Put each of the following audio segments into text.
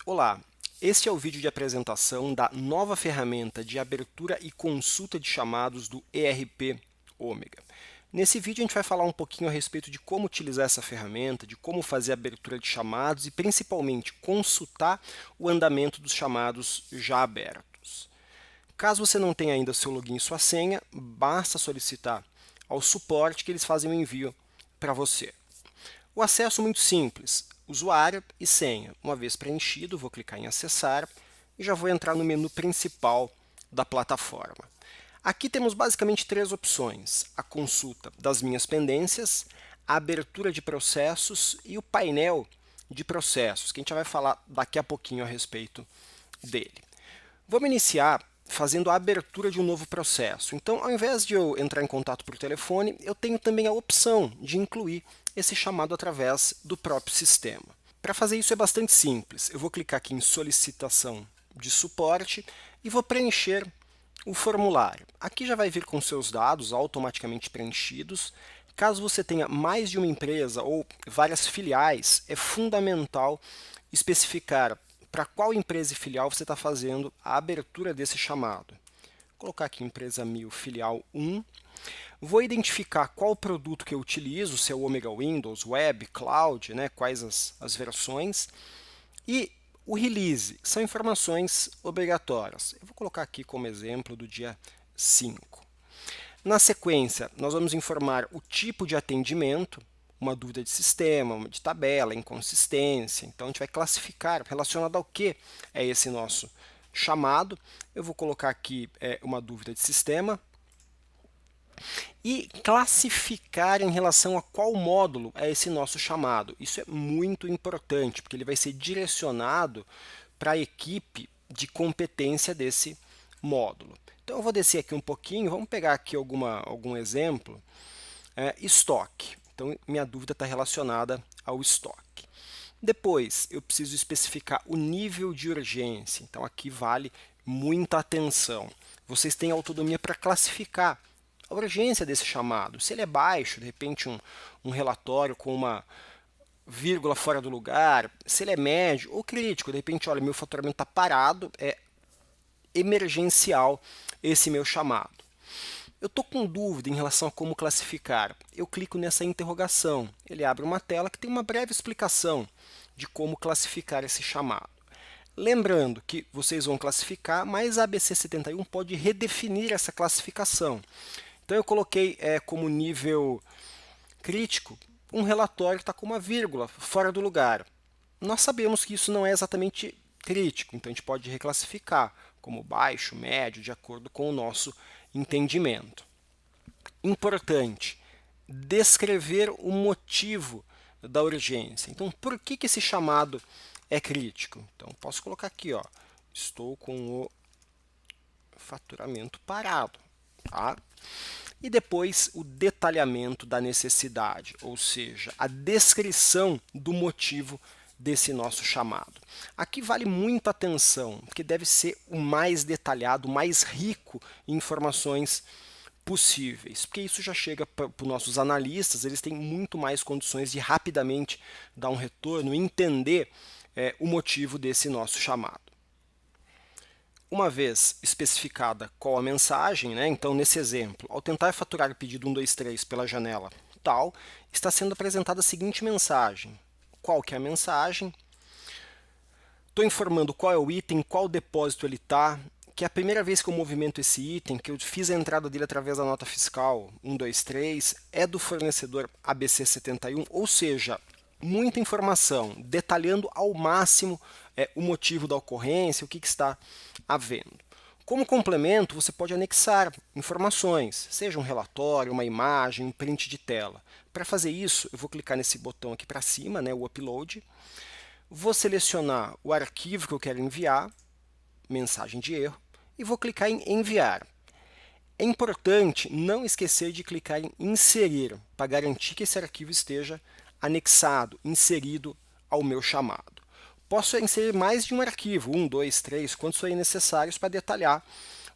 Olá, este é o vídeo de apresentação da nova ferramenta de abertura e consulta de chamados do ERP Ômega. Nesse vídeo a gente vai falar um pouquinho a respeito de como utilizar essa ferramenta, de como fazer a abertura de chamados e principalmente consultar o andamento dos chamados já abertos. Caso você não tenha ainda seu login e sua senha, basta solicitar ao suporte que eles fazem o envio para você. O acesso é muito simples, usuário e senha. Uma vez preenchido, vou clicar em acessar e já vou entrar no menu principal da plataforma. Aqui temos basicamente três opções: a consulta das minhas pendências, a abertura de processos e o painel de processos, que a gente já vai falar daqui a pouquinho a respeito dele. Vamos iniciar fazendo a abertura de um novo processo. Então, ao invés de eu entrar em contato por telefone, eu tenho também a opção de incluir esse chamado através do próprio sistema. Para fazer isso é bastante simples. Eu vou clicar aqui em solicitação de suporte e vou preencher o formulário. Aqui já vai vir com seus dados automaticamente preenchidos. Caso você tenha mais de uma empresa ou várias filiais, é fundamental especificar para qual empresa e filial você está fazendo a abertura desse chamado. Vou colocar aqui empresa 1000, filial 1. Vou identificar qual produto que eu utilizo, se é o Omega Windows, Web, Cloud, quais as versões. E o release, são informações obrigatórias. Eu vou colocar aqui como exemplo do dia 5. Na sequência, nós vamos informar o tipo de atendimento, uma dúvida de sistema, de tabela, inconsistência. Então, a gente vai classificar relacionado ao que é esse nosso chamado. Eu vou colocar aqui uma dúvida de sistema e classificar em relação a qual módulo é esse nosso chamado. Isso é muito importante, porque ele vai ser direcionado para a equipe de competência desse módulo. Então, eu vou descer aqui um pouquinho, vamos pegar aqui algum exemplo. Estoque. Então, minha dúvida está relacionada ao estoque. Depois, eu preciso especificar o nível de urgência. Então, aqui vale muita atenção. Vocês têm autonomia para classificar a urgência desse chamado. Se ele é baixo, de repente um relatório com uma vírgula fora do lugar. Se ele é médio ou crítico, de repente, olha, meu faturamento está parado, é emergencial esse meu chamado. Eu estou com dúvida em relação a como classificar. Eu clico nessa interrogação. Ele abre uma tela que tem uma breve explicação de como classificar esse chamado. Lembrando que vocês vão classificar, mas a ABC71 pode redefinir essa classificação. Então, eu coloquei como nível crítico um relatório que está com uma vírgula fora do lugar. Nós sabemos que isso não é exatamente crítico, então a gente pode reclassificar como baixo, médio, de acordo com o nosso entendimento. Importante, descrever o motivo da urgência. Então, por que esse chamado é crítico? Então, posso colocar aqui, estou com o faturamento parado. Tá? E depois o detalhamento da necessidade, ou seja, a descrição do motivo desse nosso chamado. Aqui vale muita atenção, porque deve ser o mais detalhado, o mais rico em informações possíveis, porque isso já chega para os nossos analistas, eles têm muito mais condições de rapidamente dar um retorno e entender o motivo desse nosso chamado. Uma vez especificada qual a mensagem, então nesse exemplo, ao tentar faturar o pedido 123 pela janela tal, está sendo apresentada a seguinte mensagem. Qual que é a mensagem? Estou informando qual é o item, qual depósito ele está, que é a primeira vez que eu movimento esse item, que eu fiz a entrada dele através da nota fiscal 123, é do fornecedor ABC71, ou seja, muita informação, detalhando ao máximo o motivo da ocorrência, o que está havendo. Como complemento, você pode anexar informações, seja um relatório, uma imagem, um print de tela. Para fazer isso, eu vou clicar nesse botão aqui para cima, o Upload, vou selecionar o arquivo que eu quero enviar, mensagem de erro, e vou clicar em Enviar. É importante não esquecer de clicar em Inserir, para garantir que esse arquivo esteja anexado, inserido ao meu chamado. Posso inserir mais de um arquivo, 1, 2, 3, quantos forem necessários para detalhar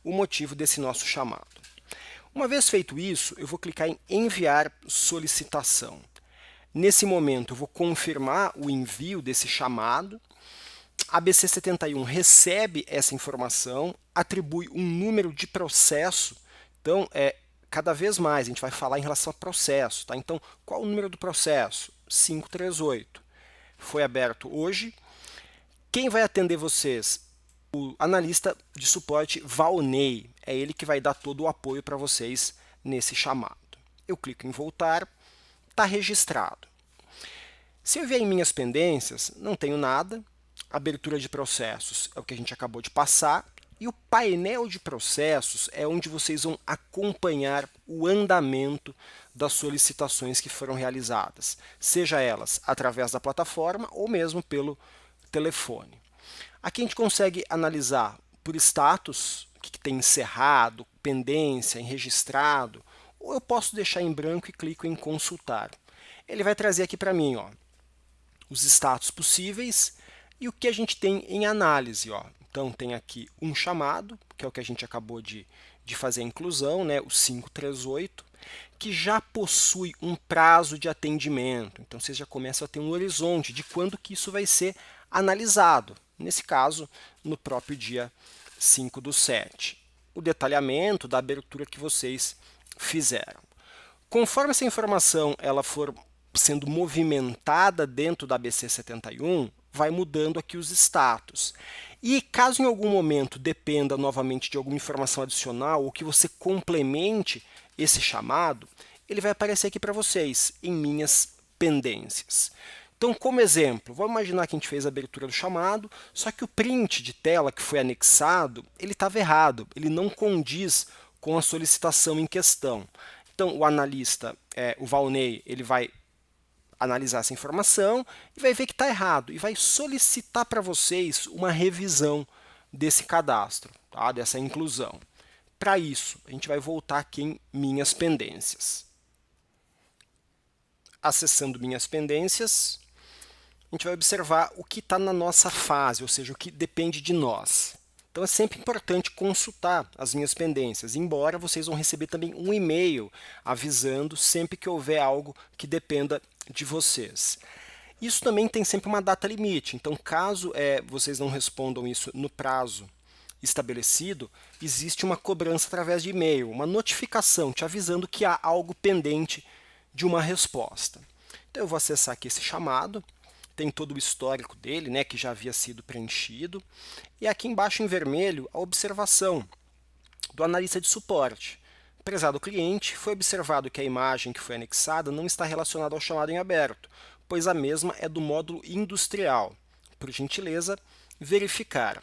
o motivo desse nosso chamado. Uma vez feito isso, eu vou clicar em Enviar solicitação. Nesse momento, eu vou confirmar o envio desse chamado A ABC71 recebe essa informação, atribui um número de processo, então, cada vez mais a gente vai falar em relação a processo, tá? Então, qual o número do processo? 538. Foi aberto hoje. Quem vai atender vocês? O analista de suporte Valnei. É ele que vai dar todo o apoio para vocês nesse chamado. Eu clico em voltar, está registrado. Se eu vier em minhas pendências, não tenho nada. Abertura de processos é o que a gente acabou de passar. E o painel de processos é onde vocês vão acompanhar o andamento das solicitações que foram realizadas, seja elas através da plataforma ou mesmo pelo telefone. Aqui a gente consegue analisar por status, o que tem encerrado, pendência, em registrado, ou eu posso deixar em branco e clico em consultar. Ele vai trazer aqui para mim, ó, os status possíveis e o que a gente tem em análise. Ó. Então, tem aqui um chamado, que é o que a gente acabou de fazer a inclusão, né, o 538, que já possui um prazo de atendimento. Então, vocês já começam a ter um horizonte de quando que isso vai ser analisado. Nesse caso, no próprio dia 5/7. O detalhamento da abertura que vocês fizeram. Conforme essa informação ela for sendo movimentada dentro da ABC71, vai mudando aqui os status. E caso em algum momento dependa novamente de alguma informação adicional ou que você complemente esse chamado, ele vai aparecer aqui para vocês, em minhas pendências. Então, como exemplo, vamos imaginar que a gente fez a abertura do chamado, só que o print de tela que foi anexado, ele estava errado, ele não condiz com a solicitação em questão. Então, o analista, o Valnei, ele vai analisar essa informação e vai ver que está errado e vai solicitar para vocês uma revisão desse cadastro, tá? Dessa inclusão. Para isso, a gente vai voltar aqui em Minhas Pendências. Acessando Minhas Pendências, a gente vai observar o que está na nossa fase, ou seja, o que depende de nós. Então, é sempre importante consultar as minhas pendências, embora vocês vão receber também um e-mail avisando sempre que houver algo que dependa de vocês. Isso também tem sempre uma data limite, então caso vocês não respondam isso no prazo estabelecido, existe uma cobrança através de e-mail, uma notificação te avisando que há algo pendente de uma resposta. Então eu vou acessar aqui esse chamado, tem todo o histórico dele, né, que já havia sido preenchido, e aqui embaixo em vermelho a observação do analista de suporte. Prezado cliente, foi observado que a imagem que foi anexada não está relacionada ao chamado em aberto, pois a mesma é do módulo industrial. Por gentileza, verificar.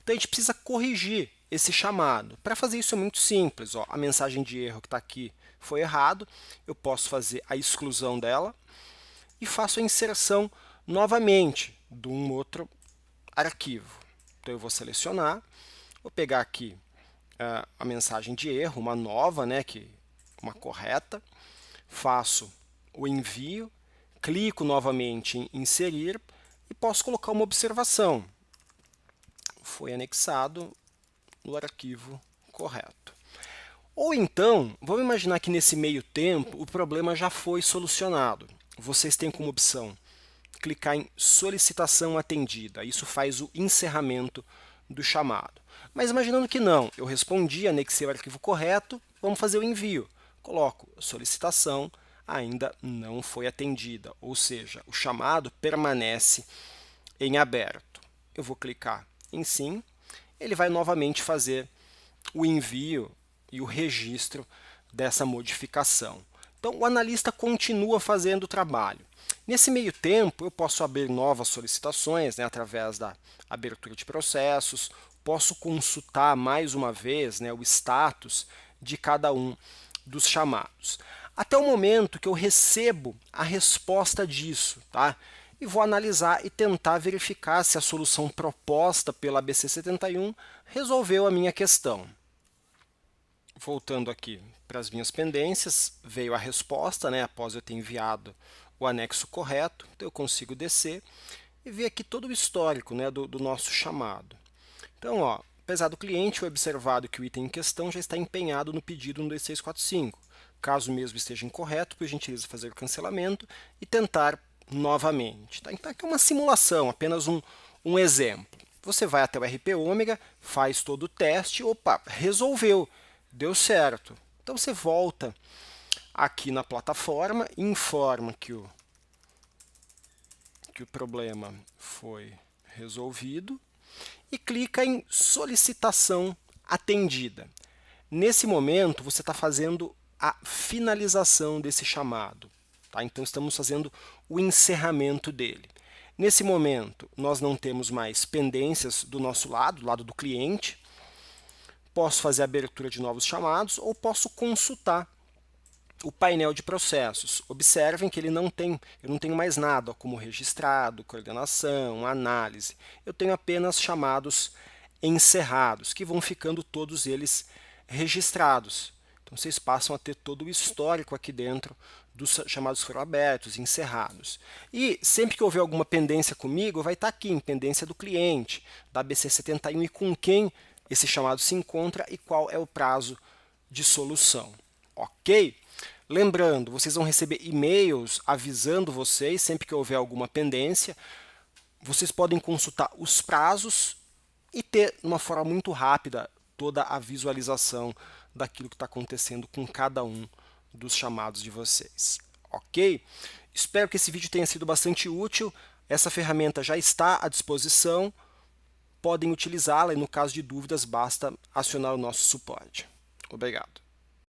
Então, a gente precisa corrigir esse chamado. Para fazer isso é muito simples. Ó, a mensagem de erro que está aqui foi errado, eu posso fazer a exclusão dela e faço a inserção novamente de um outro arquivo. Então, eu vou selecionar, vou pegar aqui a mensagem de erro, uma nova, né, uma correta, faço o envio, clico novamente em inserir e posso colocar uma observação. Foi anexado no arquivo correto. Ou então, vamos imaginar que nesse meio tempo o problema já foi solucionado. Vocês têm como opção clicar em solicitação atendida. Isso faz o encerramento do chamado. Mas imaginando que não, eu respondi, anexei o arquivo correto, vamos fazer o envio. Coloco solicitação ainda não foi atendida, ou seja, o chamado permanece em aberto. Eu vou clicar em sim, ele vai novamente fazer o envio e o registro dessa modificação. Então, o analista continua fazendo o trabalho. Nesse meio tempo, eu posso abrir novas solicitações, né, através da abertura de processos, posso consultar mais uma vez, né, o status de cada um dos chamados. Até o momento que eu recebo a resposta disso, tá? E vou analisar e tentar verificar se a solução proposta pela ABC71 resolveu a minha questão. Voltando aqui para as minhas pendências, veio a resposta, né, após eu ter enviado o anexo correto, então eu consigo descer e ver aqui todo o histórico, né, do nosso chamado. Então, ó, apesar do cliente, foi observado que o item em questão já está empenhado no pedido 12645. Caso mesmo esteja incorreto, por gentileza fazer o cancelamento e tentar novamente. Tá? Então, aqui é uma simulação, apenas um Um exemplo, você vai até o RP Ômega, faz todo o teste, opa, resolveu, deu certo. Então, você volta aqui na plataforma, informa que o problema foi resolvido e clica em solicitação atendida. Nesse momento, você está fazendo a finalização desse chamado. Tá? Então, estamos fazendo o encerramento dele. Nesse momento, nós não temos mais pendências do nosso lado, do lado do cliente. Posso fazer a abertura de novos chamados ou posso consultar o painel de processos. Observem que eu não tenho mais nada como registrado, coordenação, análise. Eu tenho apenas chamados encerrados, que vão ficando todos eles registrados. Então, vocês passam a ter todo o histórico aqui dentro dos chamados foram abertos, encerrados. E sempre que houver alguma pendência comigo, vai estar aqui em pendência do cliente, da ABC71, e com quem esse chamado se encontra e qual é o prazo de solução. Ok? Lembrando, vocês vão receber e-mails avisando vocês sempre que houver alguma pendência. Vocês podem consultar os prazos e ter, de uma forma muito rápida, toda a visualização daquilo que está acontecendo com cada um dos chamados de vocês. Ok? Espero que esse vídeo tenha sido bastante útil. Essa ferramenta já está à disposição. Podem utilizá-la e, no caso de dúvidas, basta acionar o nosso suporte. Obrigado.